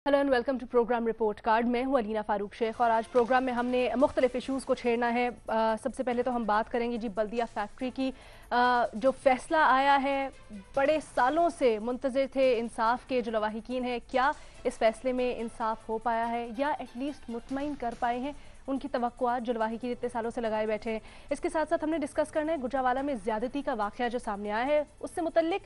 Hello and welcome to program report card. मैं हूं अलीना फारूक शेख और आज प्रोग्राम में हमने मुख्तलिफ इशूज़ को छेड़ना है। सबसे पहले तो हम बात करेंगे जी बल्दिया फैक्ट्री की। जो फैसला आया है, बड़े सालों से मुंतज़िर थे इंसाफ के जो लवाहिकीन हैं, क्या इस फैसले में इंसाफ हो पाया है या एटलीस्ट मुतमईन कर पाए हैं उनकी तवक्कुआत जो लवाहिकीन इतने सालों से लगाए बैठे हैं। इसके साथ साथ हमने डिस्कस करना है गुजरांवाला में ज़्यादती का वाक़या जो सामने आया है, उससे मुतल्लिक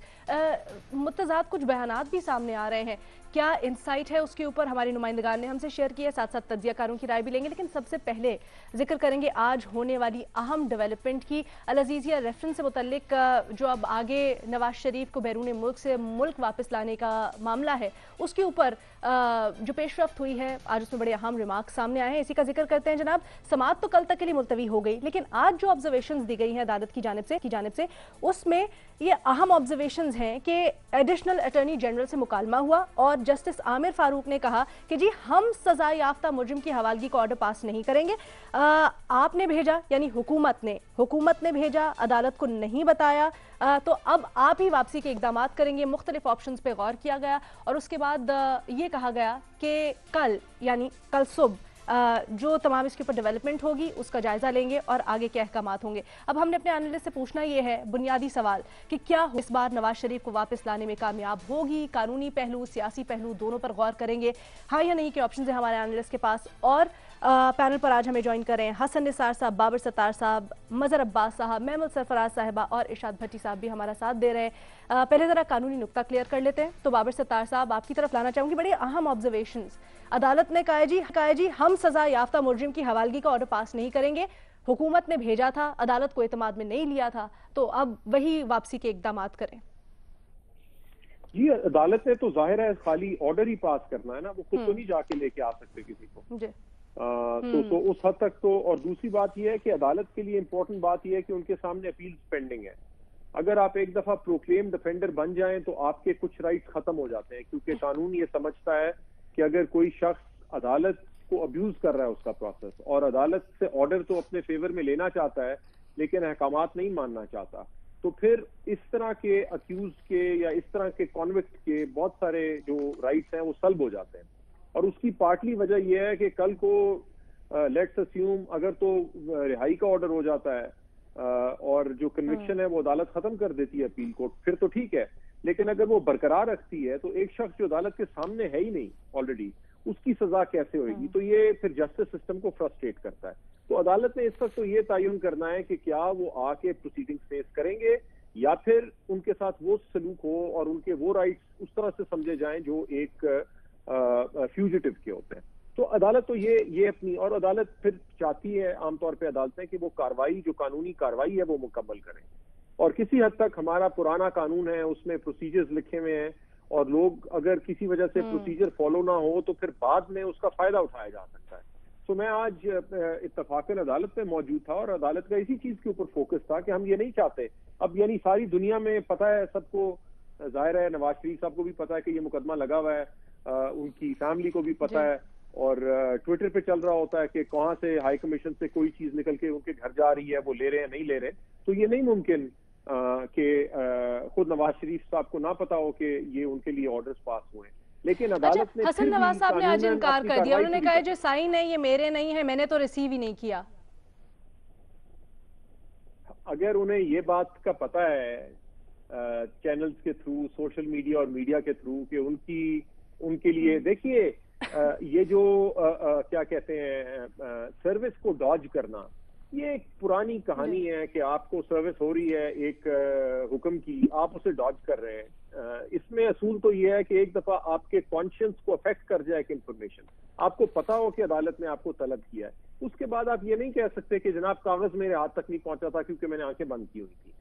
मुतज़ाद कुछ बयानात भी सामने आ रहे हैं। क्या इंसाइट है उसके ऊपर हमारी नुमाइंदगान ने हमसे शेयर किया है, साथ साथ तज्जियाकारों की राय भी लेंगे। लेकिन सबसे पहले जिक्र करेंगे आज होने वाली अहम डेवलपमेंट की। अल अज़ीज़िया रेफरेंस से मुतल्लिक जो अब आगे नवाज शरीफ को बैरून मुल्क से मुल्क वापस लाने का मामला है, उसके ऊपर जो पेशरफ्त हुई है, आज उसमें बड़े अहम रिमार्क सामने आए हैं। इसी का जिक्र करते हैं जनाब। समाअत तो कल तक के लिए मुलतवी हो गई, लेकिन आज जो ऑब्जर्वेशंस दी गई हैं अदालत की जानिब से उसमें ये अहम ऑब्जर्वेशंस हैं कि एडिशनल अटॉर्नी जनरल से मुकालमा हुआ और जस्टिस आमिर फारूक ने कहा कि जी हम सजा याफ्ता मुजरिम की हवालगी को ऑर्डर पास नहीं करेंगे। आपने भेजा, यानी हुकूमत ने भेजा, अदालत को नहीं बताया, तो अब आप ही वापसी के इकदाम करेंगे। मुख्तलिफ ऑप्शंस पे गौर किया गया और उसके बाद ये कहा गया कि कल यानी कल सुबह जो तमाम इसके ऊपर डेवलपमेंट होगी उसका जायजा लेंगे और आगे के अहकामात होंगे। अब हमने अपने एनालिस्ट से पूछना ये है बुनियादी सवाल कि क्या इस बार नवाज शरीफ को वापस लाने में कामयाब होगी। कानूनी पहलू, सियासी पहलू दोनों पर गौर करेंगे, हाँ या नहीं के ऑप्शन है हमारे एनालिस्ट के पास। और पैनल पर आज हमें ज्वाइन करें हसन निसार साहब, बाबर सत्तार साहब, मजहर अब्बास साहब, महमूद सरफराज साहिबा और इरशाद भट्टी साहब भी हमारा साथ दे रहे हैं। पहले ज़रा कानूनी नुक्ता क्लियर कर लेते हैं। तो बाबर सत्तार साहब, आपकी तरफ लाना चाहूँगी। बड़ी अहम ऑब्जर्वेशंस। अदालत ने कहा जी हम सजा याफ्ता मुजरिम की हवालगी का ऑर्डर पास नहीं करेंगे। हुकूमत ने भेजा था, अदालत को एतमाद में नहीं लिया था, तो अब वही वापसी के इकदाम करें। जी, अदालत ने तो जाहिर है खाली ऑर्डर ही पास करना है ना, वो खुद तो नहीं जाके लेके आ सकते किसी को जी। तो उस हद तक तो। और दूसरी बात यह है कि अदालत के लिए इंपॉर्टेंट बात यह है कि उनके सामने अपील पेंडिंग है। अगर आप एक दफा प्रोक्लेम डिफेंडर बन जाएं तो आपके कुछ राइट्स खत्म हो जाते हैं, क्योंकि कानून ये समझता है कि अगर कोई शख्स अदालत को अब्यूज कर रहा है उसका प्रोसेस, और अदालत से ऑर्डर तो अपने फेवर में लेना चाहता है लेकिन अहकामात नहीं मानना चाहता, तो फिर इस तरह के अक्यूज के या इस तरह के कॉन्विक्ट के बहुत सारे जो राइट्स हैं वो सल्ब हो जाते हैं। और उसकी पार्टली वजह यह है कि कल को लेट्स अस्यूम अगर तो रिहाई का ऑर्डर हो जाता है और जो कन्विक्शन है वो अदालत खत्म कर देती है अपील कोर्ट, फिर तो ठीक है। लेकिन अगर वो बरकरार रखती है तो एक शख्स जो अदालत के सामने है ही नहीं ऑलरेडी, उसकी सजा कैसे होगी? तो ये फिर जस्टिस सिस्टम को फ्रस्ट्रेट करता है। तो अदालत ने इस वक्त तो ये तयन करना है कि क्या वो आके प्रोसीडिंग फेस करेंगे या फिर उनके साथ वो सलूक हो और उनके वो राइट्स उस तरह से समझे जाएं जो एक फ्यूजिटिव के होते हैं। तो अदालत तो ये अपनी, और अदालत फिर चाहती है आमतौर पे अदालतें कि वो कार्रवाई, जो कानूनी कार्रवाई है वो मुकम्मल करें। और किसी हद तक हमारा पुराना कानून है, उसमें प्रोसीजर्स लिखे हुए हैं, और लोग अगर किसी वजह से प्रोसीजर फॉलो ना हो तो फिर बाद में उसका फायदा उठाया जा सकता है। तो मैं आज इत्तफाकन अदालत में मौजूद था और अदालत का इसी चीज के ऊपर फोकस था कि हम ये नहीं चाहते। अब यानी सारी दुनिया में पता है सबको, जाहिर है नवाज शरीफ साहब को भी पता है कि ये मुकदमा लगा हुआ है, उनकी फैमिली को भी पता है, और ट्विटर पे चल रहा होता है कि कहाँ से हाई कमीशन से कोई चीज निकल के उनके घर जा रही है, वो ले रहे हैं नहीं ले रहे। तो ये नहीं मुमकिन कि खुद नवाज शरीफ साहब को ना पता हो कि ये उनके लिए ऑर्डर्स पास हुए। लेकिन अदालत ने, हसन नवाज साहब ने आज इनकार कर दिया। उन्होंने कहा जो साइन है ये मेरे नहीं है, मैंने तो रिसीव ही नहीं किया। अगर उन्हें ये बात का पता है चैनल्स के थ्रू, सोशल मीडिया और मीडिया के थ्रू कि उनके लिए, देखिए ये जो क्या कहते हैं सर्विस को डॉज करना, ये एक पुरानी कहानी है कि आपको सर्विस हो रही है एक हुक्म की, आप उसे डॉज कर रहे हैं। इसमें असूल तो ये है कि एक दफा आपके कॉन्शियंस को अफेक्ट कर जाए कि इंफॉर्मेशन आपको पता हो कि अदालत ने आपको तलब किया है, उसके बाद आप ये नहीं कह सकते कि जनाब कागज मेरे हाथ तक नहीं पहुंचा था क्योंकि मैंने आंखें बंद की हुई थी।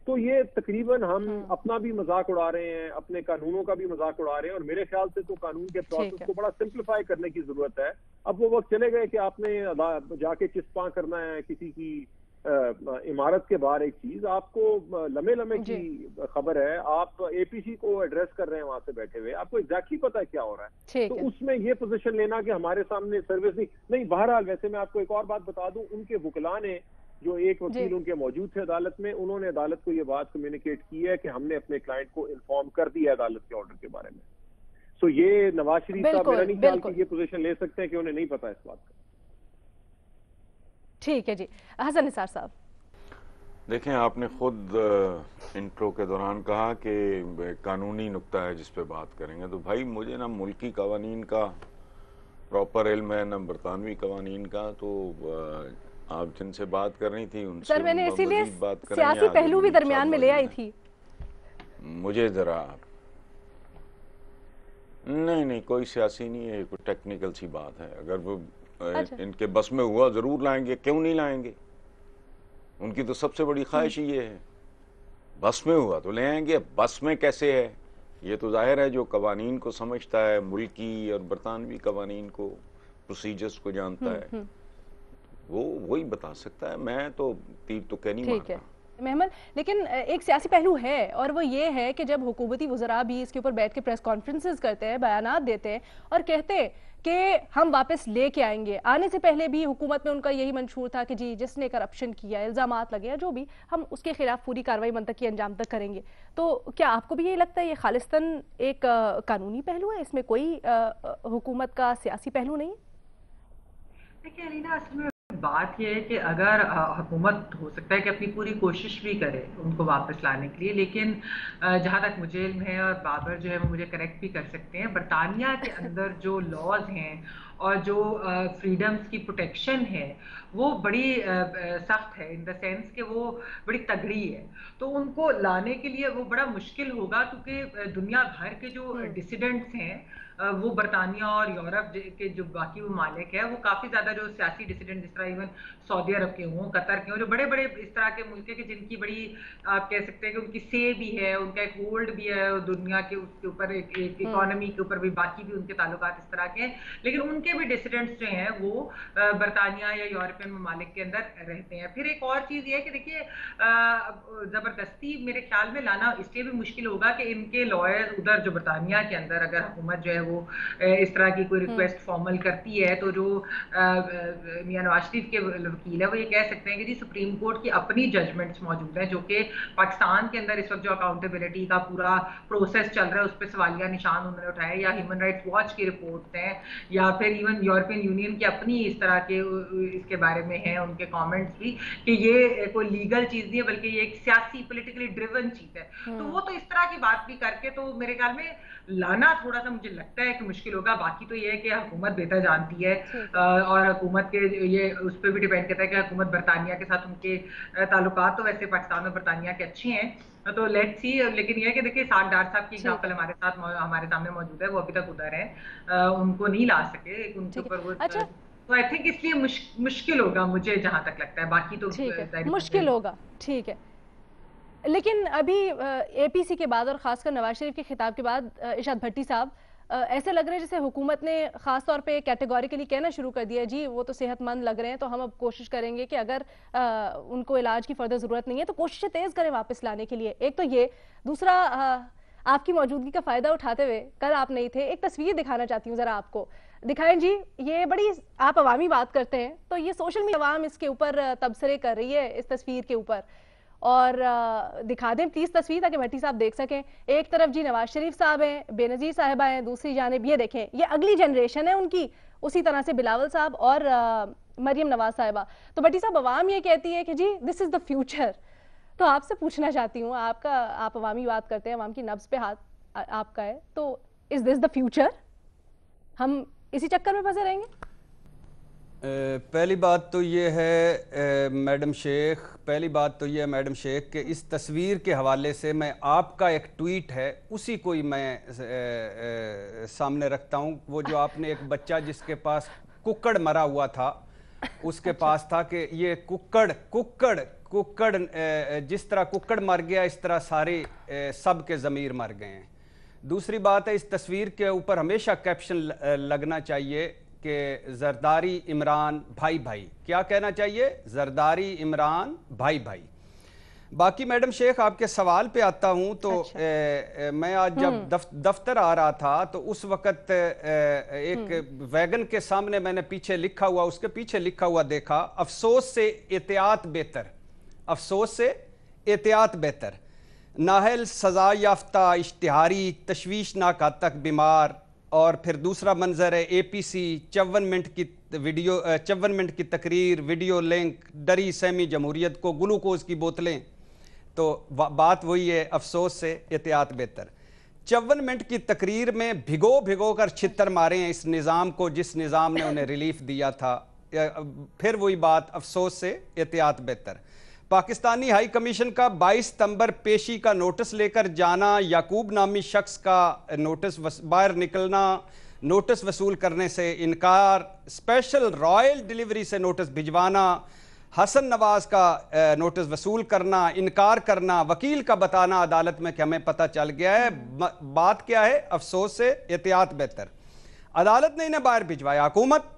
तो ये तकरीबन हम अपना भी मजाक उड़ा रहे हैं, अपने कानूनों का भी मजाक उड़ा रहे हैं, और मेरे ख्याल से तो कानून के प्रोसेस को बड़ा सिंप्लीफाई करने की जरूरत है। अब वो वक्त चले गए कि आपने जाके चिस्पा करना है किसी की इमारत के बाहर एक चीज, आपको लम्हे लम्हे की खबर है, आप एपीसी को एड्रेस कर रहे हैं वहां से बैठे हुए, आपको एग्जैक्टली पता है क्या हो रहा है। तो उसमें ये पोजीशन लेना कि हमारे सामने सर्विस नहीं। बहरहाल वैसे मैं आपको एक और बात बता दूं, उनके वकला ने, जो एक वकील उनके मौजूद थे अदालत में, उन्होंने अदालत को ये बात कम्युनिकेट की है कि हमने अपने क्लाइंट को इन्फॉर्म कर दिया अदालत के ऑर्डर के बारे में। سو یہ نواز شریف صاحب میرا نہیں خیال کہ یہ پوزیشن لے سکتے ہیں کہ انہیں نہیں پتا اس بات کا. ٹھیک ہے جی. حسن نثار صاحب دیکھیں، آپ نے خود انٹرو کے دوران کہا کہ قانونی نکتہ ہے جس پہ بات کریں گے، تو بھائی مجھے نہ ملکی قوانین کا پراپر علم ہے نہ برطانوی قوانین کا، تو آپ جن سے بات کر رہی تھی ان سے سر میں نے اسی لیے بات کریں سیاسی پہلو بھی درمیان میں لے آئی تھی. مجھے ذرا نہیں کوئی سیاسی نہیں ہے، کوئی ٹیکنیکل سی بات ہے. اگر وہ ان کے بس میں ہوا ضرور لائیں گے، کیوں نہیں لائیں گے؟ ان کی تو سب سے بڑی خواہش ہی یہ ہے، بس میں ہوا تو لے آئیں گے. بس میں کیسے ہے؟ یہ تو ظاہر ہے جو قوانین کو سمجھتا ہے، ملکی اور برطانوی قوانین کو، پروسیجرز کو جانتا ہے، وہ وہی بتا سکتا ہے. میں تو تیر تو کہہ نہیں مارتا. محمد، لیکن ایک سیاسی پہلو ہے، اور وہ یہ ہے کہ جب حکومتی وزراء بھی اس کے اوپر بیٹھ کے پریس کانفرنسز کرتے ہیں، بیانات دیتے ہیں اور کہتے ہیں کہ ہم واپس لے کے آئیں گے. آنے سے پہلے بھی حکومت میں ان کا یہی منشور تھا کہ جی جس نے کرپشن کیا، الزامات لگے جو بھی، ہم اس کے خلاف پوری کارروائی منطقی انجام تک کریں گے. تو کیا آپ کو بھی یہ لگتا ہے یہ خالصتاً ایک قانونی پہلو ہے، اس میں کوئی حکومت کا سیاسی پہلو نہیں؟ دیکھیں علینا، اصل میں بات یہ ہے کہ اگر حکومت ہو سکتا ہے کہ اپنی پوری کوشش بھی کرے ان کو واپس لانے کے لیے، لیکن جہاں تک مجھے علم ہے، اور بابر جو ہے وہ مجھے کریکٹ بھی کر سکتے ہیں، برطانیہ کے اندر جو لاز ہیں اور جو فریڈمز کی پروٹیکشن ہے وہ بڑی سخت ہے، ان دا سینس کہ وہ بڑی تگڑی ہے. تو ان کو لانے کے لیے وہ بڑا مشکل ہوگا، کیونکہ دنیا بھر کے جو ڈسیڈنٹس ہیں وہ برطانیہ اور یورپ کے جو باقی ممالک ہے، وہ کافی زیادہ جو سیاسی ڈسیڈنٹ، جس طرح ایون سعودی عرب کے ہوں، قطر کے ہوں، جو بڑے بڑے اس طرح کے ملک ہیں کہ جن کی بڑی آپ کہہ سکتے ہیں کہ ان کی سے بھی ہے، ان کا ایک ہولڈ بھی ہے دنیا کے اس کے اوپر، ایک اکانومی کے اوپر بھی، باقی بھی ان کے تعلقات اس طرح کے ہیں. لیکن ان کے بھی ڈسیڈنٹس جو ہیں وہ برطانیہ یا یورپین ممالک کے اندر رہتے ہیں. پھر ایک اور چیز یہ ہے کہ دیکھیے زبردستی میرے خیال میں لانا اس لیے بھی مشکل ہوگا کہ ان کے لائر ادھر جو برطانیہ کے اندر اگر حکومت جو ہے وہ اس طرح کی کوئی ریکویسٹ فارمل کرتی ہے، تو جو میاں نواز شریف کے وکیل ہے وہ یہ کہہ سکتے ہیں کہ جی سپریم کورٹ کی اپنی ججمنٹس موجود ہیں، جو کہ پاکستان کے اندر اس وقت جو اکاؤنٹیبلٹی کا پورا پروسیس چل رہا ہے اس پہ سوالیہ نشان انہوں نے اٹھائے، یا ہیومن رائٹس واچ کی رپورٹس ہیں، یا پھر ایون یورپین یونین کی اپنی اس طرح کے اس کے بارے میں ہیں ان کے کامنٹس بھی، کہ یہ کوئی لیگل چیز نہیں ہے بلکہ یہ ایک سیاسی پولیٹیکلی ڈریون چیز ہے. تو وہ تو اس طرح کی بات بھی کر کے تو میرے خیال میں لانا تھوڑا سا مجھے لگتا ہے کہ مشکل ہوگا. باقی تو یہ ہے کہ حکومت بہتر جانتی ہے، اور حکومت کے یہ اس پہ بھی ڈیپینڈ کرتا ہے کہ حکومت برطانیہ کے ساتھ ان کے تعلقات تو ویسے پاکستان اور برطانیہ کے اچھے ہیں، تو لیٹ سی. لیکن یہ ہے کہ دیکھیے ساگ ڈار صاحب کی ایگزامپل ہمارے ساتھ ہمارے سامنے موجود ہے، وہ ابھی تک ادھر ہیں، ان کو نہیں لا سکے ان کے اوپر وہ. تو آئی تھنک اس لیے مشکل ہوگا مجھے جہاں تک لگتا ہے. باقی تو مشکل ہوگا. ٹھیک ہے، لیکن ابھی اے پی سی کے بعد اور خاص کر نواز شریف کے خطاب کے بعد ارشاد بھٹی صاحب ایسے لگ رہے ہیں جیسے حکومت نے خاص طور پہ کیٹیگوریکلی کہنا شروع کر دیا ہے جی وہ تو صحت مند لگ رہے ہیں، تو ہم اب کوشش کریں گے کہ اگر ان کو علاج کی فردر ضرورت نہیں ہے تو کوششیں تیز کریں واپس لانے کے لیے. ایک تو یہ، دوسرا آپ کی موجودگی کا فائدہ اٹھاتے ہوئے، کل آپ نہیں تھے، ایک تصویر دکھانا چاہتی ہوں، ذرا آپ کو دکھائیں جی. یہ بڑی آپ عوامی بات کرتے ہیں تو یہ سوشل میڈیا عوام اس کے اوپر تبصرے کر رہی ہے اس تصویر کے اوپر، اور دکھا دیں پلیز تصویر تاکہ بھٹی صاحب دیکھ سکیں. ایک طرف جی نواز شریف صاحب ہیں، بے نظیر صاحبہ ہیں، دوسری جانب یہ دیکھیں یہ اگلی جنریشن ہے ان کی، اسی طرح سے بلاول صاحب اور مریم نواز صاحبہ. تو بھٹی صاحب عوام یہ کہتی ہے کہ جی دس از دا فیوچر. تو آپ سے پوچھنا چاہتی ہوں، آپ عوامی بات کرتے ہیں، عوام کی نبض پہ ہاتھ آپ کا ہے، تو از دس دا فیوچر؟ ہم اسی چکر میں پھنسے رہیں گے؟ پہلی بات تو یہ ہے میڈم شیخ کہ اس تصویر کے حوالے سے میں آپ کا ایک ٹویٹ ہے اسی کو ہی میں سامنے رکھتا ہوں. وہ جو آپ نے ایک بچہ جس کے پاس ککڑ مرا ہوا تھا اس کے پاس تھا کہ یہ ککڑ جس طرح ککڑ مر گیا اس طرح سارے سب کے ضمیر مر گئے ہیں. دوسری بات ہے اس تصویر کے اوپر ہمیشہ کیپشن لگنا چاہیے کہ زرداری عمران بھائی بھائی. کیا کہنا چاہیے؟ زرداری عمران بھائی بھائی. باقی میڈم شیخ آپ کے سوال پہ آتا ہوں تو میں آج جب دفتر آ رہا تھا تو اس وقت ایک ویگن کے سامنے میں نے پیچھے لکھا ہوا، اس کے پیچھے لکھا ہوا دیکھا، افسوس سے احتیاط بہتر، افسوس سے احتیاط بہتر. نااہل سزا یافتہ اشتہاری تشویشناک حد تک بیمار اور پھر دوسرا منظر ہے APC 54 منٹ کی ویڈیو 54 منٹ کی تقریر، ویڈیو لنک، ڈری سہمی جمہوریت کو، گلوکوز کی بوتلیں. تو بات وہی ہے، افسوس سے احتیاط بہتر. 54 منٹ کی تقریر میں بھگو کر چھتر مارے ہیں اس نظام کو جس نظام نے انہیں ریلیف دیا تھا. پھر وہی بات، افسوس سے احتیاط بہتر. پاکستانی ہائی کمیشن کا 22 ستمبر پیشی کا نوٹس لے کر جانا، یعقوب نامی شخص کا نوٹس باہر نکلنا، نوٹس وصول کرنے سے انکار، اسپیشل رائل ڈیلیوری سے نوٹس بھجوانا، حسن نواز کا نوٹس وصول کرنا، انکار کرنا، وکیل کا بتانا عدالت میں کہ ہمیں پتہ چل گیا ہے. بات کیا ہے؟ افسوس سے احتیاط بہتر. عدالت نے انہیں باہر بھجوایا، حکومت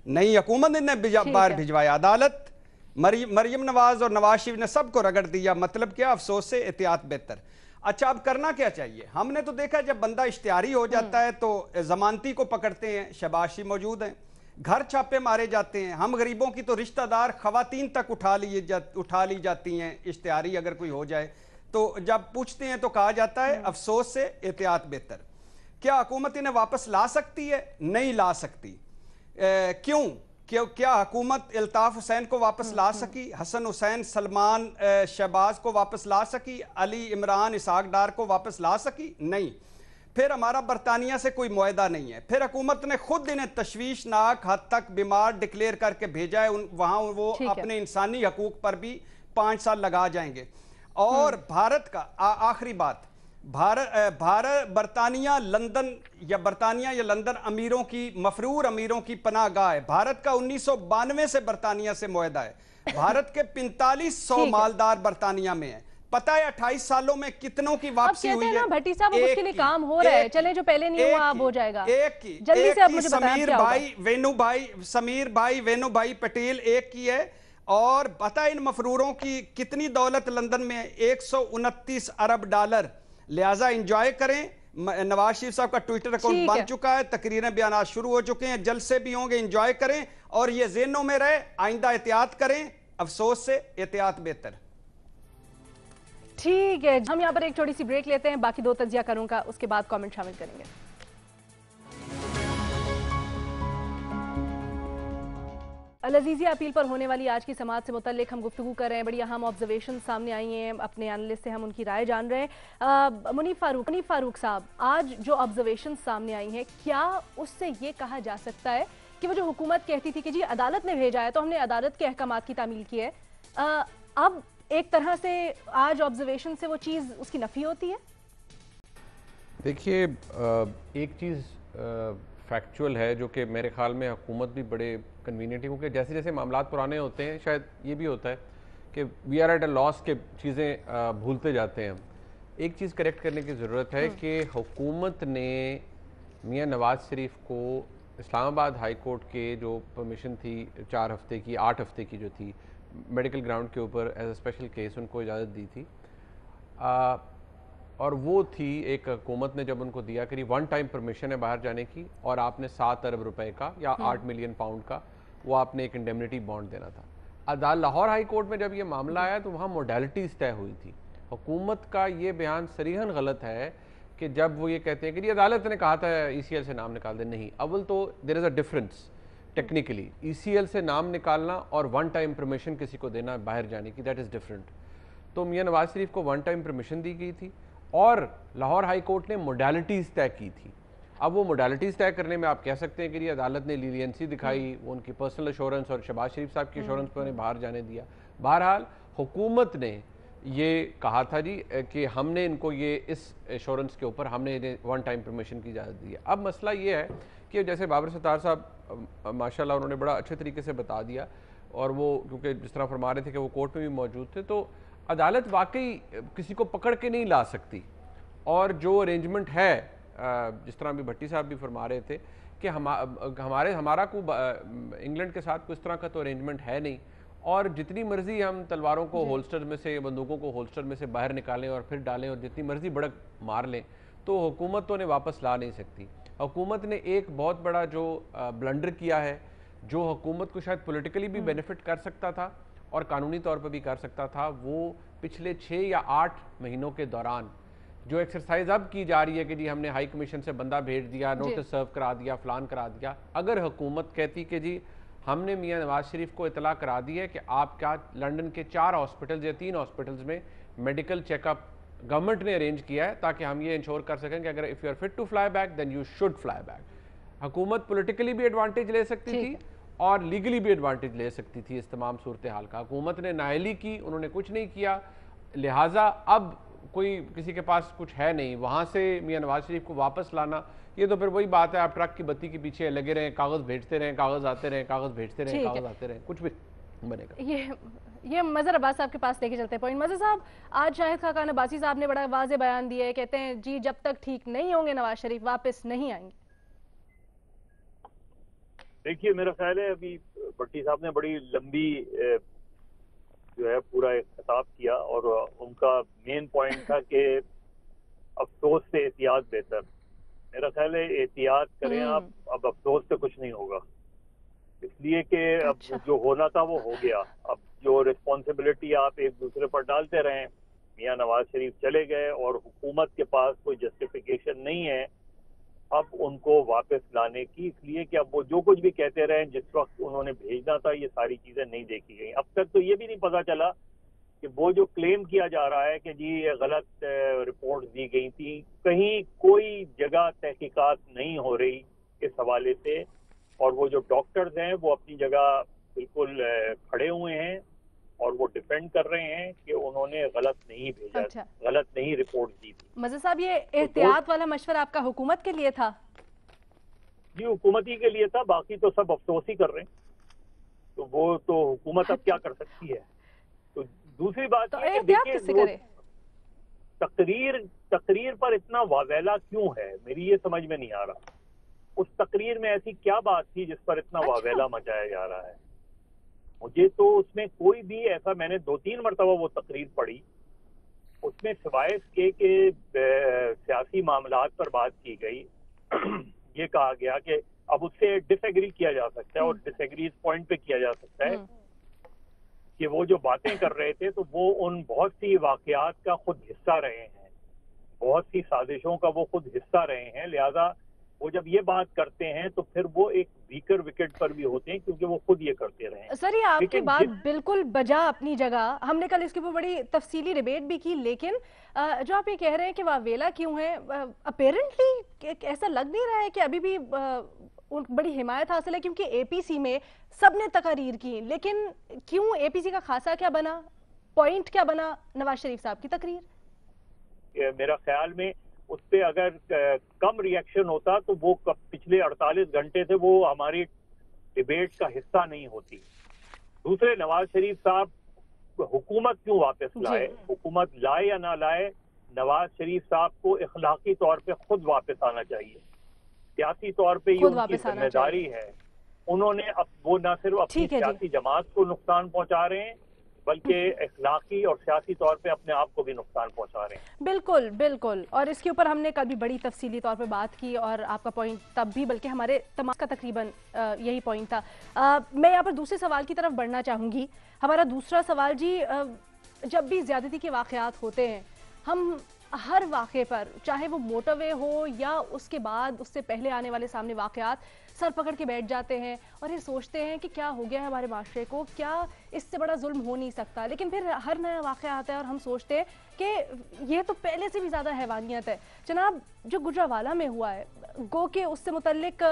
نہیں، حکومت نے انہیں باہر بھجوایا، عدالت. مریم نواز اور نواز شریف نے سب کو رگڑ دیا. مطلب کیا؟ افسوس سے احتیاط بہتر. اچھا اب کرنا کیا چاہیے؟ ہم نے تو دیکھا جب بندہ اشتہاری ہو جاتا ہے تو ضمانتی کو پکڑتے ہیں. شہباز شریف موجود ہیں، گھر چھاپے مارے جاتے ہیں. ہم غریبوں کی تو رشتہ دار خواتین تک اٹھا لی جاتی ہیں اشتہاری اگر کوئی ہو جائے تو. جب پوچھتے ہیں تو کہا جاتا ہے افسوس سے احتیاط بہتر. کیا حکومت انہیں واپس لا سکتی ہے؟ نہیں لا سکتی. کیوں؟ کیا حکومت الطاف حسین کو واپس لا سکی؟ حسن حسین، سلمان، شہباز کو واپس لا سکی؟ علی عمران، اسحاق ڈار کو واپس لا سکی؟ نہیں. پھر ہمارا برطانیہ سے کوئی معاہدہ نہیں ہے. پھر حکومت نے خود انہیں تشویشناک حد تک بیمار ڈکلیئر کر کے بھیجا ہے. وہاں وہ اپنے انسانی حقوق پر بھی 5 سال لگا جائیں گے. اور بھارت کا آخری بات، برطانیہ یا لندن امیروں کی، مفرور امیروں کی پناہ گاہ ہے. بھارت کا 1992 سے برطانیہ سے معاہدہ ہے. بھارت کے 4500 مالدار برطانیہ میں ہیں. پتہ ہے 28 سالوں میں کتنوں کی واپسی ہوئی ہے؟ بھٹی صاحب اس کے لیے کام ہو رہا ہے، چلیں جو پہلے نہیں ہوا اب ہو جائے گا. جلدی سے آپ مجھے بتائیں کیا ہوگا. سمیر بھائی وینو بھائی پٹیل ایک کی ہے. اور پتہ ہے ان مفروروں کی کتنی دولت لندن میں ہے؟ 129 ارب ڈالر. لہٰذا انجوائے کریں. نواز شریف صاحب کا ٹویٹر اکاؤنٹ بن چکا ہے، تقریریں بیانات شروع ہو چکے ہیں، جلسے بھی ہوں گے. انجوائے کریں اور یہ ذہنوں میں رہے، آئندہ احتیاط کریں. افسوس سے احتیاط بہتر. ٹھیک ہے، ہم یہاں پر ایک چھوٹی سی بریک لیتے ہیں، باقی 2 تجزیہ کروں کا اس کے بعد کامنٹ شامل کریں گے. العزیزیہ اپیل پر ہونے والی آج کی سماعت سے متعلق ہم گفتگو کر رہے ہیں. بڑی اہم آبزرویشن سامنے آئی ہیں، اپنے اینالسٹ سے ہم ان کی رائے جان رہے ہیں. منیف فاروق صاحب، آج جو آبزرویشن سامنے آئی ہیں، کیا اس سے یہ کہا جا سکتا ہے کہ وہ جو حکومت کہتی تھی کہ جی عدالت نے بھیجا ہے تو ہم نے عدالت کے احکامات کی تعمیل کی ہے، اب ایک طرح سے آج آبزرویشن سے وہ چیز اس کی نفی ہوتی ہے؟ دیکھیے، ایک چیز فیکچول ہے جو کہ میرے خیال میں حکومت بھی بڑے کنوینئنٹ ہے، کیونکہ جیسے جیسے معاملات پرانے ہوتے ہیں شاید یہ بھی ہوتا ہے کہ وی آر ایٹ اے لاس کہ چیزیں بھولتے جاتے ہیں. ایک چیز کریکٹ کرنے کی ضرورت ہے کہ حکومت نے میاں نواز شریف کو اسلام آباد ہائی کورٹ کے جو پرمیشن تھی 4 ہفتے کی 8 ہفتے کی جو تھی میڈیکل گراؤنڈ کے اوپر ایز اے اسپیشل کیس ان کو اجازت دی تھی، اور وہ تھی ایک حکومت نے جب ان کو دیا کہ ون ٹائم پرمیشن ہے باہر جانے کی، اور آپ نے 7 ارب روپے کا یا 8 ملین پاؤنڈ کا وہ آپ نے ایک انڈیمنیٹی بانڈ دینا تھا. لاہور ہائی کورٹ میں جب یہ معاملہ آیا تو وہاں موڈیلٹیز طے ہوئی تھی. حکومت کا یہ بیان صریحاً غلط ہے کہ جب وہ یہ کہتے ہیں کہ یہ عدالت نے کہا تھا ECL سے نام نکال دیں. نہیں، اول تو دیر از اے ڈفرنس ٹیکنیکلی. ECL سے نام نکالنا اور ون ٹائم پرمیشن کسی کو دینا باہر جانے کی، دیٹ از ڈفرنٹ. تو میاں نواز شریف کو ون ٹائم پرمیشن دی گئی تھی اور لاہور ہائی کورٹ نے موڈیلٹیز طے کی تھی. اب وہ موڈیلٹیز طے کرنے میں آپ کہہ سکتے ہیں کہ یہ عدالت نے لینینسی دکھائی، وہ ان کی پرسنل ایشورنس اور شہباز شریف صاحب کی ایشورنس پر انہیں باہر جانے دیا. بہرحال حکومت نے یہ کہا تھا جی کہ ہم نے ان کو یہ اس ایشورنس کے اوپر ہم نے انہیں ون ٹائم پرمیشن کی اجازت دی ہے. اب مسئلہ یہ ہے کہ جیسے بابر ستار صاحب ماشاءاللہ انہوں نے بڑا اچھے طریقے سے بتا دیا، اور وہ کیونکہ جس طرح فرما رہے تھے کہ وہ کورٹ میں بھی موجود تھے، تو عدالت واقعی کسی کو پکڑ کے نہیں لا سکتی. اور جو ارینجمنٹ ہے جس طرح بھی بھٹی صاحب بھی فرما رہے تھے کہ ہمارا کو انگلینڈ کے ساتھ کوئی اس طرح کا تو ارینجمنٹ ہے نہیں، اور جتنی مرضی ہم تلواروں کو ہولسٹر میں سے، بندوقوں کو ہولسٹر میں سے باہر نکالیں اور پھر ڈالیں اور جتنی مرضی بڑک مار لیں تو حکومت تو انہیں واپس لا نہیں سکتی. حکومت نے ایک بہت بڑا جو بلنڈر کیا ہے، جو حکومت کو شاید پولیٹیکلی بھی بینیفٹ کر سکتا تھا اور قانونی طور پر بھی کر سکتا تھا، وہ پچھلے 6 یا 8 مہینوں کے دوران जो एक्सरसाइज अब की जा रही है कि जी हमने हाई कमीशन से बंदा भेज दिया, नोटिस सर्व करा दिया, फलान करा दिया, अगर हुकूमत कहती कि जी हमने मियां नवाज शरीफ को इतला करा दी है कि आपका लंदन के 4 हॉस्पिटल्स या 3 हॉस्पिटल्स में मेडिकल चेकअप गवर्नमेंट ने अरेंज किया है ताकि हम ये इंश्योर कर सकें कि अगर if you are fit to fly back then you should fly back. हुकूमत पॉलिटिकली भी एडवांटेज ले सकती थी और लीगली भी एडवांटेज ले सकती थी इस तमाम सूरत हाल का। हुकूमत ने नाअहली की, उन्होंने कुछ नहीं किया, लिहाजा अब कोई किसी के पास कुछ है नहीं, वहाँ से मियां नवाज शरीफ को वापस लाना, ये तो फिर वही बात है, आप ट्रक की बत्ती के पीछे लगे रहें, कागज़ भेजते रहें, कागज़ आते रहें, कागज़ भेजते रहें, कागज़ आते रहें, कुछ भी बनेगा। ये मज़हर अब्बास साहब के पास लेके चलते हैं पॉइंट। मज़हर साहब, आज शाहिद खाकान अब्बासी साहब ने बड़ा वाज़े बयान दिया है, कहते हैं जी जब तक ठीक नहीं होंगे नवाज शरीफ वापस नहीं आएंगे। देखिए, मेरा ख्याल है अभी भट्टी साहब ने बड़ी लंबी जो है पूरा एक खिताब किया और उनका मेन पॉइंट था कि अफसोस से एहतियात बेहतर। मेरा ख्याल है एहतियात करें आप, अब अफसोस से कुछ नहीं होगा, इसलिए कि अब जो होना था वो हो गया। अब जो रिस्पॉन्सिबिलिटी आप एक दूसरे पर डालते रहें, मियां नवाज शरीफ चले गए और हुकूमत के पास कोई जस्टिफिकेशन नहीं है अब उनको वापस लाने की, इसलिए कि अब वो जो कुछ भी कहते रहे जिस वक्त उन्होंने भेजना था ये सारी चीजें नहीं देखी गई। अब तक तो ये भी नहीं पता चला कि वो जो क्लेम किया जा रहा है कि जी ये गलत रिपोर्ट दी गई थी, कहीं कोई जगह तहकीकात नहीं हो रही इस हवाले से, और वो जो डॉक्टर्स हैं वो अपनी जगह बिल्कुल खड़े हुए हैं और वो डिफेंड कर रहे हैं कि उन्होंने गलत नहीं भेजा, गलत नहीं रिपोर्ट दी थी। मज़हर साहब, ये एहतियात वाला मशवरा आपका हुकूमत के लिए था? जी हुकूमत ही के लिए था, बाकी तो सब अफसोस ही कर रहे हैं, तो वो तो हुकूमत अब क्या कर सकती है। तो दूसरी बात तो ये देखिए तकरीर पर इतना वावेला क्यों है, मेरी ये समझ में नहीं आ रहा। उस तकरीर में ऐसी क्या बात थी जिस पर इतना वावेला मचाया जा रहा है? मुझे तो उसमें कोई भी ऐसा, मैंने 2-3 मरतबा वो तकरीर पढ़ी, उसमें सिवाय इसके कि सियासी मामलात पर बात की गई, ये कहा गया कि अब उससे डिसएग्री किया जा सकता है और डिसएग्री इस पॉइंट पे किया जा सकता है कि वो जो बातें कर रहे थे तो वो उन बहुत सी वाकयात का खुद हिस्सा रहे हैं, बहुत सी साजिशों का वो खुद हिस्सा रहे हैं, लिहाजा वो जब ये बात करते हैं तो फिर वो एक वीकर विकेट पर भी होते हैं क्योंकि वो खुद ये करते रहे। सर, ये आपकी बात बिल्कुल बजा अपनी जगह, हमने कल इसके ऊपर बड़ी तफसीली डिबेट भी की, लेकिन जो आप ये कह रहे हैं कि वावेला क्यों है, अपेरेंटली ऐसा लग नहीं रहा है कि अभी भी बड़ी हिमायत हासिल है, क्योंकि एपीसी में सबने तकारीर की, लेकिन क्यों एपीसी का खासा क्या बना, पॉइंट क्या बना नवाज शरीफ साहब की तकरीर? मेरा ख्याल में उस पर अगर कम रिएक्शन होता तो वो पिछले 48 घंटे से वो हमारी डिबेट का हिस्सा नहीं होती। दूसरे, नवाज शरीफ साहब हुकूमत क्यों वापस लाए, हुकूमत लाए या ना लाए, नवाज शरीफ साहब को इखलाकी तौर पे खुद वापस आना चाहिए, सियासी तौर पे ये उनकी जिम्मेदारी है। उन्होंने अब वो न सिर्फ अपनी सियासी जमात को नुकसान पहुंचा रहे हैं बल्कि इखलाकी और सियासी तौर पे अपने आप को भी नुकसान पहुंचा रहे हैं। बिल्कुल बिल्कुल, और इसके ऊपर हमने कल भी बड़ी तफसीली तौर पे बात की और आपका पॉइंट तब भी, बल्कि हमारे तमाम का तकरीबन यही पॉइंट था। मैं यहाँ पर दूसरे सवाल की तरफ बढ़ना चाहूँगी। हमारा दूसरा सवाल जी, जब भी ज़्यादती के वाक़यात होते हैं, हम हर वाक़े पर, चाहे वो मोटरवे हो या उसके बाद उससे पहले आने वाले सामने वाक़यात, सर पकड़ के बैठ जाते हैं और ये सोचते हैं कि क्या हो गया है हमारे माशरे को, क्या इससे बड़ा जुल्म हो नहीं सकता। लेकिन फिर हर नया वाक़या आता है और हम सोचते हैं कि ये तो पहले से भी ज़्यादा हैवानियत है। जनाब, जो गुजरावाला में हुआ है, गो के उससे मुतल्लिक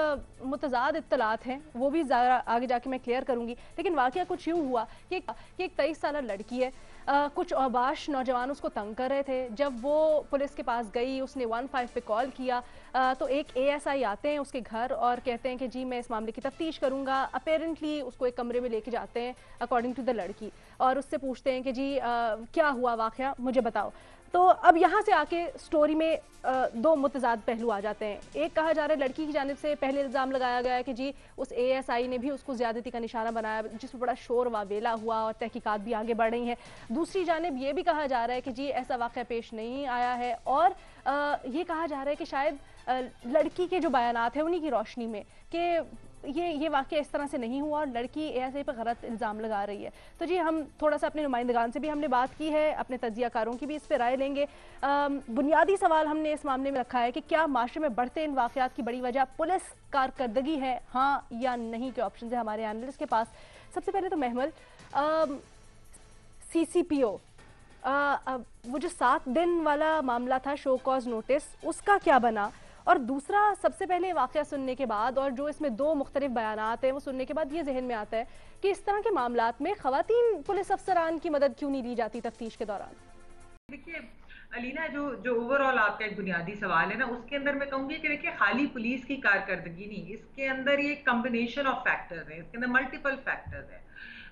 मुतज़ाद इत्तलात हैं, वो भी ज़्यादा आगे जाके मैं क्लियर करूँगी, लेकिन वाक़या कुछ यूँ हुआ कि एक 23 साल लड़की है, कुछ औबाश नौजवान उसको तंग कर रहे थे। जब वो पुलिस के पास गई, उसने 15 पे कॉल किया तो एक ASI आते हैं उसके घर और कहते हैं कि जी मैं इस मामले की तफ्तीश करूंगा। अपेरेंटली उसको एक कमरे में लेके जाते हैं अकॉर्डिंग टू द लड़की, और उससे पूछते हैं कि जी क्या हुआ वाक़या, मुझे बताओ। तो अब यहाँ से आके स्टोरी में दो मुतज़ाद पहलू आ जाते हैं। एक, कहा जा रहा है लड़की की जानिब से पहले इल्ज़ाम लगाया गया है कि जी उस ASI ने भी उसको ज़्यादती का निशाना बनाया, जिसमें बड़ा शोर वावेला हुआ और तहकीकात भी आगे बढ़ रही हैं। दूसरी जानिब ये भी कहा जा रहा है कि जी ऐसा वाक़या पेश नहीं आया है, और ये कहा जा रहा है कि शायद लड़की के जो बयानात हैं उन्हीं की रोशनी में कि یہ واقعہ اس طرح سے نہیں ہوا اور لڑکی ASI پہ غلط الزام لگا رہی ہے. تو جی ہم تھوڑا سا اپنے نمائندگان سے بھی ہم نے بات کی ہے, اپنے تجزیہ کاروں کی بھی اس پہ رائے لیں گے. بنیادی سوال ہم نے اس معاملے میں رکھا ہے کہ کیا معاشرے میں بڑھتے ان واقعات کی بڑی وجہ پولیس کارکردگی ہے, ہاں یا نہیں کے آپشنز ہیں ہمارے اینالسٹ کے پاس. سب سے پہلے تو محمل, CCPO وہ جو 7 دن والا معاملہ تھا شو کاز نوٹس, اس کا کیا بنا؟ اور دوسرا, سب سے پہلے واقعہ سننے کے بعد اور جو اس میں 2 مختلف بیانات ہیں وہ سننے کے بعد یہ ذہن میں آتا ہے کہ اس طرح کے معاملات میں خواتین پولیس افسران کی مدد کیوں نہیں لی جاتی تفتیش کے دوران؟ دیکھیے علینا, جو اوور آل آپ کا ایک بنیادی سوال ہے نا, اس کے اندر میں کہوں گی کہ دیکھیے خالی پولیس کی کارکردگی نہیں, اس کے اندر یہ کمبینیشن آف فیکٹرز ہیں, اس کے اندر ملٹیپل فیکٹرز ہیں.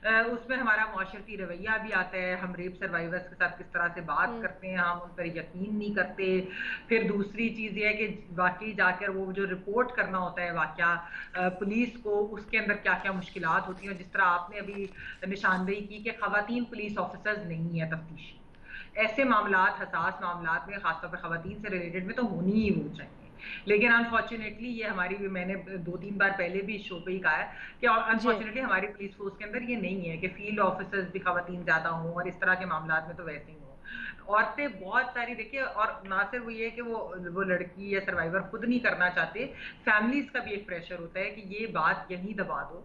اس میں ہمارا معاشرتی رویہ بھی آتا ہے, ہم ریپ سروائیورز کے ساتھ کس طرح سے بات کرتے ہیں, ہم ان پر یقین نہیں کرتے. پھر دوسری چیز یہ ہے کہ واقعی جا کر وہ جو رپورٹ کرنا ہوتا ہے واقعہ پولیس کو, اس کے اندر کیا کیا مشکلات ہوتی ہیں. جس طرح آپ نے ابھی نشاندہی کی کہ خواتین پولیس آفیسرز نہیں ہیں تفتیشی, ایسے معاملات, حساس معاملات میں خاص طور پہ خواتین سے ریلیٹڈ میں تو ہونی ہی ہو چاہیے. لیکن انفارچونیٹلی یہ ہماری, میں نے 2-3 بار پہلے بھی شو پہ ہی کہا ہے کہ انفارچونیٹلی ہماری پولیس فورس کے اندر یہ نہیں ہے کہ فیلڈ آفیسرز بھی خواتین زیادہ ہوں, اور اس طرح کے معاملات میں تو ویسے ہی ہوں. عورتیں بہت ساری, دیکھیے, اور نہ صرف یہ ہے کہ وہ لڑکی یا سروائیور خود نہیں کرنا چاہتے, فیملیز کا بھی ایک پریشر ہوتا ہے کہ یہ بات یہیں دبا دو,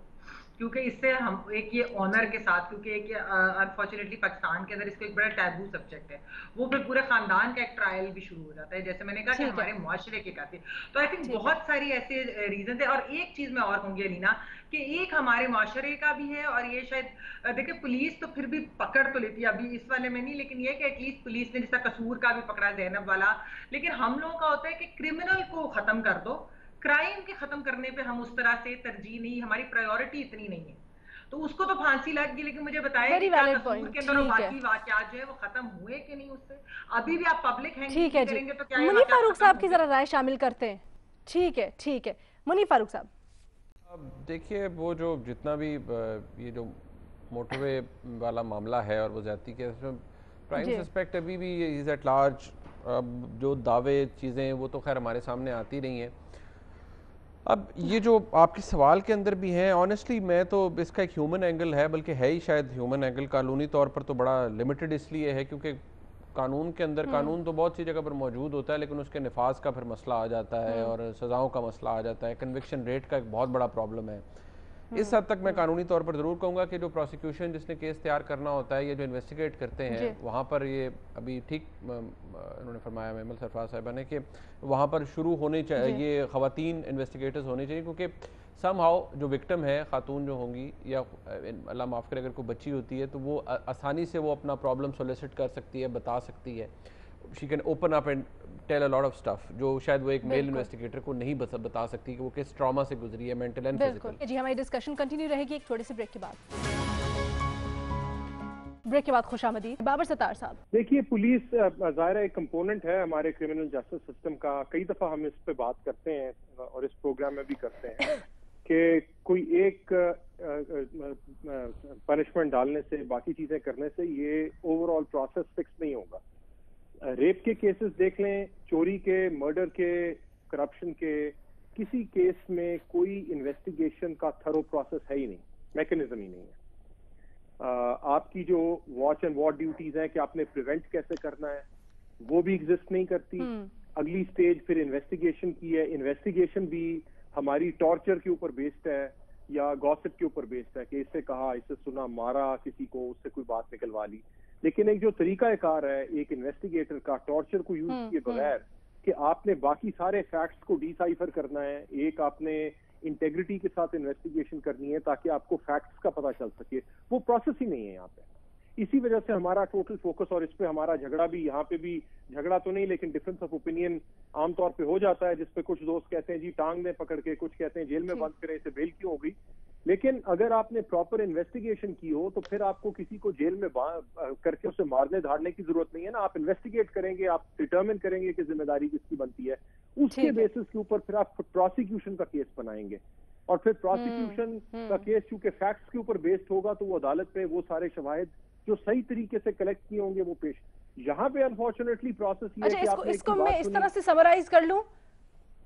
کیونکہ اس سے ہم ایک یہ آنر کے ساتھ, کیونکہ ایک انفارچونیٹلی پاکستان کے اندر اس کو ایک بڑا ٹیبو سبجیکٹ ہے, وہ پھر پورے خاندان کا ایک ٹرائل بھی شروع ہو جاتا ہے, جیسے میں نے کہا کہ ہمارے معاشرے کے کہتے ہیں. تو آئی تھنک بہت ساری ایسے ریزنز ہیں. اور ایک چیز میں اور کہوں گی علینا کہ ایک ہمارے معاشرے کا بھی ہے, اور یہ شاید دیکھیں پولیس تو پھر بھی پکڑ تو لیتی ہے, ابھی اس والے میں نہیں, لیکن یہ کہ ایٹ لیسٹ پولیس نے جیسا قصور کا بھی پکڑا زینب والا, لیکن ہم لوگوں کا ہوتا ہے کہ کرمنل کو ختم کر دو, کرائم کے ختم کرنے پہ ہم اس طرح سے ترجیح نہیں, ہماری پرائیورٹی اتنی نہیں ہے. تو اس کو تو پھانسی لگ گئی, لیکن مجھے بتائیں کہ کیا قصور کے اندر باقی واقعات جو ہے وہ ختم ہوئے کہ نہیں, اس سے ابھی بھی آپ پبلک ہینگ کریں گے تو کیا منی فاروق صاحب کی ذرا رائے شامل کرتے ہیں. ٹھیک ہے منی فاروق صاحب. دیکھیے وہ جو جتنا بھی یہ جو موٹر وے والا معاملہ ہے اور وہ زیادتی کے, اس میں پرائم سسپیکٹ ابھی بھی از ایٹ لارج. جو دعوے چیزیں وہ تو خیر ہمارے سامنے آتی نہیں ہیں. اب یہ جو آپ کے سوال کے اندر بھی ہیں, آنیسٹلی میں تو اس کا ایک ہیومن اینگل ہے, بلکہ ہے ہی شاید ہیومن اینگل. قانونی طور پر تو بڑا لمیٹڈ اس لیے ہے کیونکہ قانون کے اندر, قانون تو بہت سی جگہ پر موجود ہوتا ہے لیکن اس کے نفاذ کا پھر مسئلہ آ جاتا ہے اور سزاؤں کا مسئلہ آ جاتا ہے. کنوکشن ریٹ کا ایک بہت بڑا پرابلم ہے. اس حد تک میں قانونی طور پر ضرور کہوں گا کہ جو پروسیکیوشن جس نے کیس تیار کرنا ہوتا ہے یا جو انویسٹیگیٹ کرتے ہیں, وہاں پر یہ ابھی ٹھیک انہوں نے فرمایا محمل سرفراز صاحبہ نے کہ وہاں پر شروع ہونے چاہیے خواتین انویسٹیگیٹرز ہونے چاہیے, کیونکہ سم ہاؤ جو وکٹم ہے, خاتون جو ہوں گی یا اللہ معاف کرے اگر کوئی بچی ہوتی ہے, تو وہ آسانی سے وہ اپنا پرابلم سولیسٹ کر سکتی ہے, بتا سکتی ہے. She can open up and tell a lot of stuff, جو شاید وہ ایک میل انویسٹیگیٹر کو نہیں بتا سکتی کہ وہ کس ٹراما سے گزری ہے, مینٹل اینڈ فزیکل. جی ہماری ڈسکشن کنٹینیو رہے گی ایک چھوٹی سی بریک کے بعد. بریک کے بعد خوش آمدید بابر ستار صاحب. دیکھیے پولیس ظاہر ایک کمپوننٹ ہے ہمارے کرمنل جسٹس سسٹم کا. کئی دفعہ ہم اس پہ بات کرتے ہیں اور اس پروگرام میں بھی کرتے ہیں کہ کوئی ایک پنشمنٹ ڈالنے سے, باقی چیزیں کرنے سے یہ اوور آل پروسیس فکس نہیں ہوگا. ریپ کے کیسز دیکھ لیں, چوری کے, مرڈر کے, کرپشن کے, کسی کیس میں کوئی انویسٹیگیشن کا تھرو پروسیس ہے ہی نہیں, میکنزم ہی نہیں ہے. آپ کی جو واچ اینڈ واٹ ڈیوٹیز ہیں کہ آپ نے پریونٹ کیسے کرنا ہے, وہ بھی ایگزسٹ نہیں کرتی. اگلی سٹیج پھر انویسٹیگیشن کی ہے. انویسٹیگیشن بھی ہماری ٹارچر کے اوپر بیسڈ ہے یا گوسپ کے اوپر بیسڈ ہے کہ اس سے کہا, اس سے سنا, مارا کسی کو, اس سے کوئی بات نکلوا لی. لیکن ایک جو طریقہ کار ہے ایک انویسٹیگیٹر کا ٹارچر کو یوز کیے بغیر کہ آپ نے باقی سارے فیکٹس کو ڈی سائفر کرنا ہے, ایک آپ نے انٹیگریٹی کے ساتھ انویسٹیگیشن کرنی ہے تاکہ آپ کو فیکٹس کا پتہ چل سکے, وہ پروسیس ہی نہیں ہے یہاں پہ. اسی وجہ سے ہمارا ٹوٹل فوکس, اور اس پہ ہمارا جھگڑا بھی, یہاں پہ بھی جھگڑا تو نہیں لیکن ڈفرنس آف اوپینین عام طور پہ ہو جاتا ہے, جس پہ کچھ دوست کہتے ہیں جی ٹانگ میں پکڑ کے, کچھ کہتے ہیں جیل میں بند کریں, اسے بیل کیوں ہو گئی. لیکن اگر آپ نے پراپر انویسٹیگیشن کی ہو تو پھر آپ کو کسی کو جیل میں کر کے اسے مارنے دھاڑنے کی ضرورت نہیں ہے نا. آپ انویسٹیگیٹ کریں گے, آپ ڈٹرمن کریں گے کہ ذمہ داری کس کی بنتی ہے, اس کے بیسس کے اوپر پھر آپ پروسیکیوشن کا کیس بنائیں گے. اور پھر پروسیکیوشن کا کیس چونکہ فیکٹس کے اوپر بیسڈ ہوگا تو وہ عدالت پہ وہ سارے شواہد جو صحیح طریقے سے کلیکٹ کیے ہوں گے وہ پیش. یہاں پہ انفارچونیٹلی پروسیس یہ ہے کہ آپ نے اس کو میں اس طرح سے سمرائز کر لوں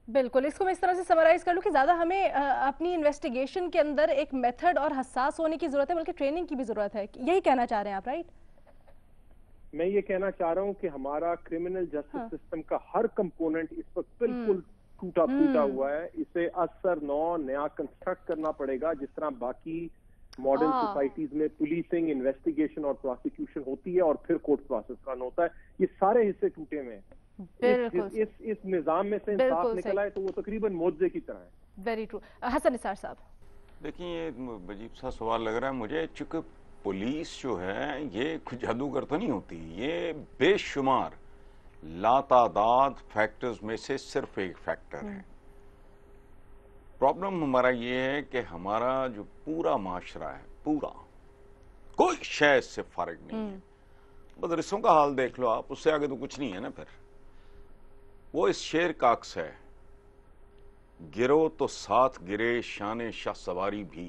बिल्कुल, इसको मैं इस तरह से समराइज कर लूँ कि ज़्यादा हमें अपनी इन्वेस्टिगेशन के अंदर एक मेथड और हसास होने की ज़रूरत है, बल्कि ट्रेनिंग की भी ज़रूरत है, यही कहना चाह रहे हैं आप, राइट? मैं ये कहना चाह रहा हूँ कि हमारा क्रिमिनल जस्टिस सिस्टम का हर कंपोनेंट इस वक्त बिल्कुल टूटा फूटा हुआ है। इसे असर नया कंस्ट्रक्ट करना पड़ेगा, जिस तरह बाकी मॉडर्न सोसाइटीज में पुलिसिंग, इन्वेस्टिगेशन और प्रोसिक्यूशन होती है और फिर कोर्ट प्रोसेस रन होता है। ये सारे हिस्से टूटे हुए हैं। इस निजाम में से इंसाफ निकला है तो वो तकरीबन मोज़े की तरह है। Very true. हसन निसार साहब, देखिए ये अजीब सा सवाल लग रहा है मुझे, चूंकि पुलिस जो है ये कुछ जादूगर तो नहीं होती, ये बेशुमार लातादाद फैक्टर्स में से सिर्फ एक फैक्टर है। प्रॉब्लम हमारा ये है कि हमारा जो पूरा माशरा है, पूरा कोई शय से फारिग नहीं है। मदरसों का हाल देख लो आप, उससे आगे तो कुछ नहीं है ना। फिर वो इस शेर का अक्स है, गिरो तो साथ गिरे शान शाह सवारी भी,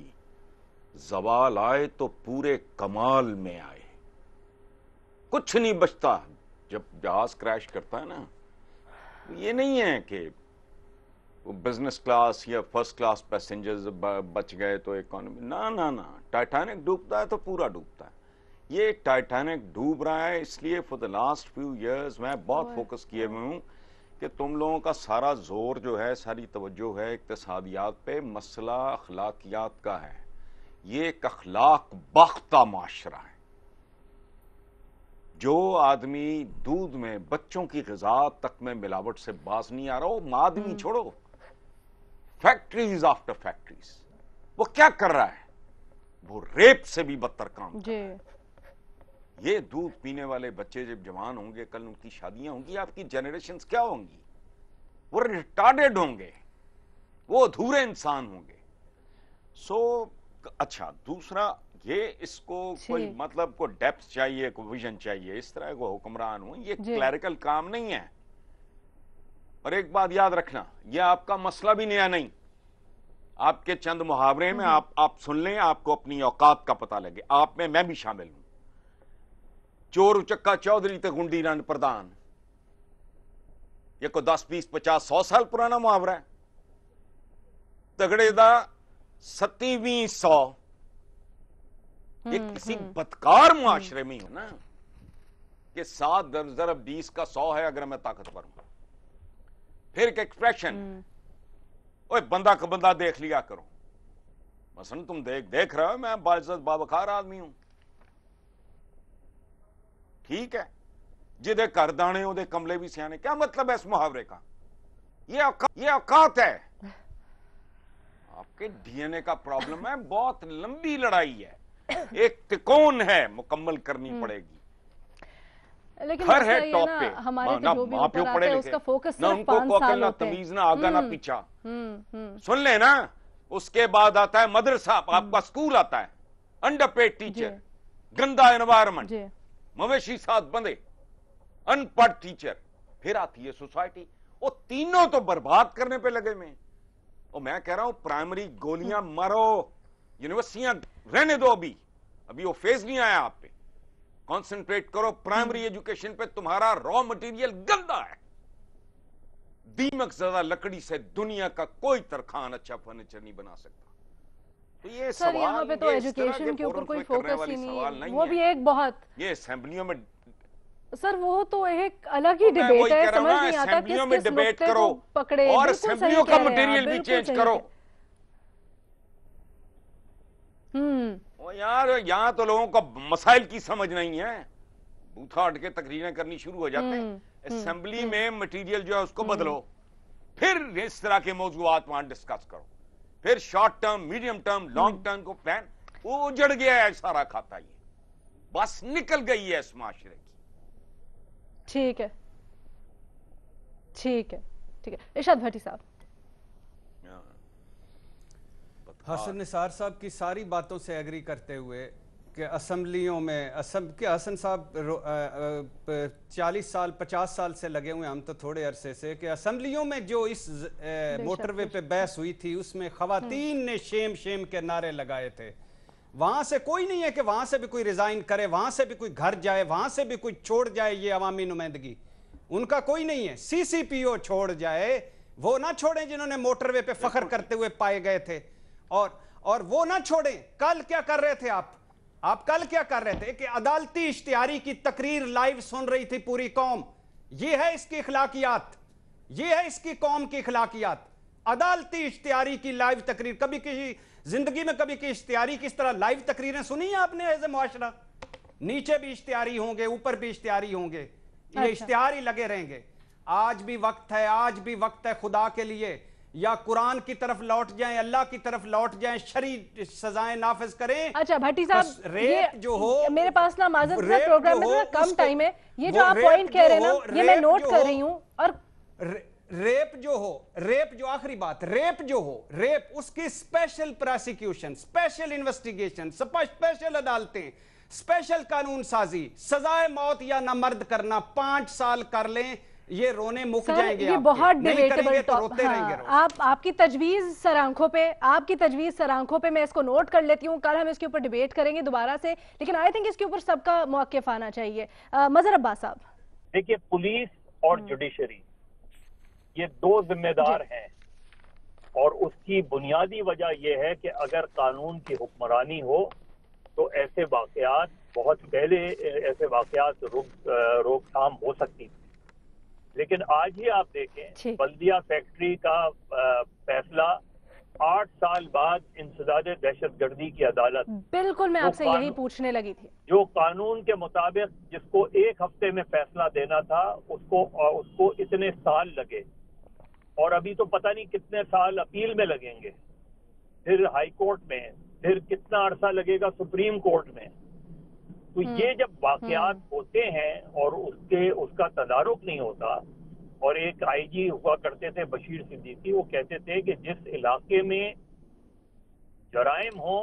जवाल आए तो पूरे कमाल में आए। कुछ नहीं बचता जब जहाज क्रैश करता है ना। ये नहीं है कि वो बिजनेस क्लास या फर्स्ट क्लास पैसेंजर्स बच गए तो इकोनॉमी, ना ना ना। टाइटैनिक डूबता है तो पूरा डूबता है। ये टाइटैनिक डूब रहा है इसलिए for the last few years मैं बहुत फोकस किए हुए हूँ कि तुम लोगों का सारा जोर जो है, सारी तवज्जो है इक्तिसादियात पे, मसला अखलाकियात का है। ये एक अखलाक बाख्ता माशरा है। जो आदमी दूध में बच्चों की ग़िज़ा तक में मिलावट से बाज नहीं आ रहा, वो आदमी छोड़ो, फैक्ट्रीज आफ्टर फैक्ट्रीज, वो क्या कर रहा है? वो रेप से भी बदतर काम कर रहा है। ये दूध पीने वाले बच्चे जब जवान होंगे, कल उनकी शादियां होंगी, आपकी जनरेशंस क्या होंगी? वो रिटार्डेड होंगे, वो अधूरे इंसान होंगे। अच्छा, दूसरा ये इसको कोई मतलब को डेप्थ चाहिए, को विजन चाहिए, इस तरह को हुक्मरान हो, ये क्लैरिकल काम नहीं है। और एक बात याद रखना, ये आपका मसला भी नया नहीं। आपके चंद मुहावरे में आप सुन लें, आपको अपनी औकात का पता लगे। आप में मैं भी शामिल हूं। चोर उचक्का चौधरी ते गुंडी रन प्रधान, ये को 10 20 50 100 साल पुराना मुहावरा है। तगड़े दा 27वीं 100। ये किसी बदकार मुआशरे में है ना कि 7 ज़रब 20 का 100 है अगर मैं ताकतवर हूं। फिर एक एक्सप्रेशन, ओए बंदा का बंदा देख लिया करो। मसलन तुम देख रहे हो मैं बाइज्जत बावकार आदमी हूं, ठीक है। जिदे कर दाने ओदे कमले भी सियाने, क्या मतलब है इस मुहावरे का? ये औकात है। आपके डीएनए का प्रॉब्लम है, बहुत लंबी लड़ाई है, एक तिकोन है मुकम्मल करनी पड़ेगी। लेकिन हर है टॉप पे हमारे तो जो भी ऊपर आते हैं उसका फोकस सिर्फ 5 साल होते हैं। तमीज ना आगा ना पीछा, सुन ले ना। उसके बाद आता है मदरसा, आपका स्कूल आता है, अंडरपेड टीचर, गंदा एनवायरनमेंट, मवेशी साथ बंधे, अनपढ़ टीचर, फिर आती है सोसाइटी। वो तीनों तो बर्बाद करने पे लगे में। और मैं कह रहा हूं प्राइमरी गोलियां मारो, यूनिवर्सिटियां रहने दो, अभी वो फेज नहीं आया आप पे। कॉन्सेंट्रेट करो प्राइमरी एजुकेशन पे। तुम्हारा रॉ मटेरियल गंदा है। दीमक ज़्यादा लकड़ी से दुनिया का कोई तरखान अच्छा फर्नीचर नहीं बना सकता। तो ये सर यहाँ पे तो एजुकेशन के ऊपर कोई फोकस ही नहीं, वो भी एक बहुत, ये असेंबलियों में सर वो तो एक अलग ही डिबेट है, समझ नहीं आता किस नुक्ते को पकड़े। और असेंबलियों का मटेरियल भी चेंज करो। यार यहाँ तो लोगों को मसाइल की समझ नहीं है, बूथा हट के तकरीरें करनी शुरू हो जाते हैं। असेंबली में मटेरियल जो है उसको बदलो, फिर इस तरह के मौजूआत वहां डिस्कस करो, फिर short term, medium term, long term को प्लान। वो उजड़ गया है सारा खाता, ये बस निकल गई है इस माशरे की। ठीक है, ठीक है, ठीक है। इरशाद भट्टी साहब, हसन निसार साहब की सारी बातों से एग्री करते हुए कि असेंबलियों में हसन साहब 40 साल 50 साल से लगे हुए, हम तो थोड़े अरसे से, कि असेंबलियों में जो इस मोटरवे पे बहस हुई थी उसमें खवातीन ने शेम शेम के नारे लगाए थे। वहां से कोई नहीं है कि वहां से भी कोई रिजाइन करे, वहां से भी कोई घर जाए, वहां से भी कोई छोड़ जाए ये अवामी नुमाइंदगी, उनका कोई नहीं है। CCPO छोड़ जाए, वो ना छोड़ें जिन्होंने मोटरवे पे फख्र करते हुए पाए गए थे, और वो ना छोड़ें। कल क्या कर रहे थे आप कल क्या कर रहे थे कि अदालती इश्तिहारी की तकरीर लाइव सुन रही थी पूरी कौम। ये है इसकी इखलाकियात, ये है इसकी कौम की इखलाकियात। अदालती इश्तिहारी की लाइव तकरीर, कभी किसी जिंदगी में कभी की इश्तिहारी की इस तरह लाइव तकरीरें सुनी है आपने एज ए मुआशरा? नीचे भी इश्तिहारी होंगे, ऊपर भी इश्तिहारी होंगे, ये इश्तिहार ही लगे रहेंगे। आज भी वक्त है खुदा के लिए, या कुरान की तरफ लौट जाएं, अल्लाह की तरफ लौट जाएं, शरी सजाएं नाफिज करें। अच्छा भट्टी साहब, रेप जो हो, मेरे पास ना माजरत प्रोग्राम में कम टाइम है, ये जो आप पॉइंट कह रहे हैं ना, ये मैं नोट कर रही हूं। और रेप जो आखिरी बात, रेप उसकी special prosecution, special investigation, special अदालतें, स्पेशल कानून साजी, सजाए मौत या नामर्द करना 5 साल कर लें, ये रोने मुक जाएंगे। ये बहुत डिबेटेबल तो रोते रहेंगे। आपकी तजवीज सर आंखों पे मैं इसको नोट कर लेती हूँ। कल हम इसके ऊपर डिबेट करेंगे दोबारा से, लेकिन आई थिंक इसके ऊपर सबका मौक़िफ़ आना चाहिए। मजहर अब्बास साहब, देखिए, पुलिस और जुडिशरी ये 2 जिम्मेदार हैं, और उसकी बुनियादी वजह यह है कि अगर कानून की हुक्मरानी हो तो ऐसे वाक़यात, बहुत पहले ऐसे वाक़यात रोकथाम हो सकती थी। लेकिन आज ही आप देखें, बल्दिया फैक्ट्री का फैसला 8 साल बाद इंसदाद दहशतगर्दी की अदालत, बिल्कुल मैं आपसे यही पूछने लगी थी, जो कानून के मुताबिक जिसको 1 हफ्ते में फैसला देना था, उसको इतने साल लगे, और अभी तो पता नहीं कितने साल अपील में लगेंगे, फिर हाई कोर्ट में, फिर कितना अरसा लगेगा सुप्रीम कोर्ट में। तो ये जब वाकयात होते हैं और उसका तदारुक नहीं होता, और एक आईजी हुआ करते थे बशीर सिद्दीकी, वो कहते थे कि जिस इलाके में जराइम हो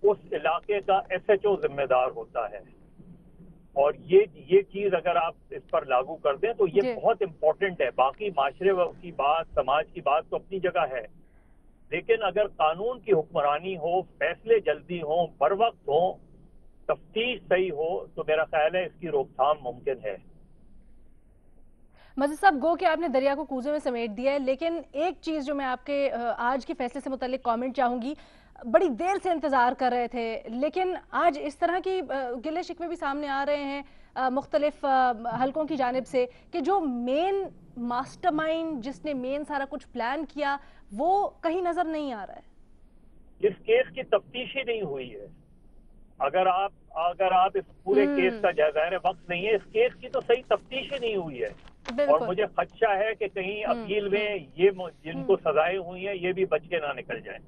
उस इलाके का SHO जिम्मेदार होता है, और ये चीज अगर आप इस पर लागू कर दें तो ये बहुत इम्पोर्टेंट है। बाकी माशरे की बात, समाज की बात तो अपनी जगह है, लेकिन अगर कानून की हुक्मरानी हो, फैसले जल्दी हो, बर वक्त हो, तफ्तीश सही हो, तो मेरा ख्याल है इसकी रोकथाम मुमकिन है। मज़हर साहब, गो कि आपने दरिया को कूजे में समेट दिया है, लेकिन एक चीज़ जो मैं आपके आज के फैसले से मुताल्लिक कमेंट चाहूँगी, बड़ी देर से इंतज़ार कर रहे थे, लेकिन आज इस तरह की गिले शिकवे भी सामने आ रहे हैं मुख्तलिफ हलकों की जानिब से कि जो मेन मास्टरमाइंड, जिसने मेन सारा कुछ प्लान किया, वो कहीं नज़र नहीं आ रहा है। इस केस की तफ्तीश ही नहीं हुई है। अगर आप इस पूरे केस का जायजा, वक्त नहीं है, इस केस की तो सही तफ्तीश ही नहीं हुई है, और मुझे खदशा है कि कहीं अपील में ये जिनको सजाएं हुई हैं ये भी बच के ना निकल जाएं।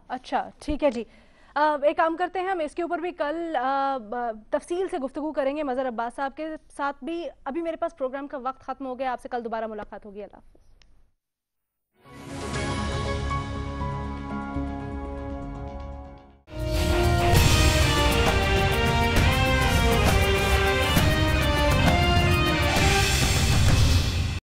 अच्छा, ठीक है जी। एक काम करते हैं, हम इसके ऊपर भी कल तफसील से गुफ्तगू करेंगे मज़हर अब्बास साहब के साथ भी। अभी मेरे पास प्रोग्राम का वक्त खत्म हो गया, आपसे कल दोबारा मुलाकात होगी। अल्लाह हाफ़िज़।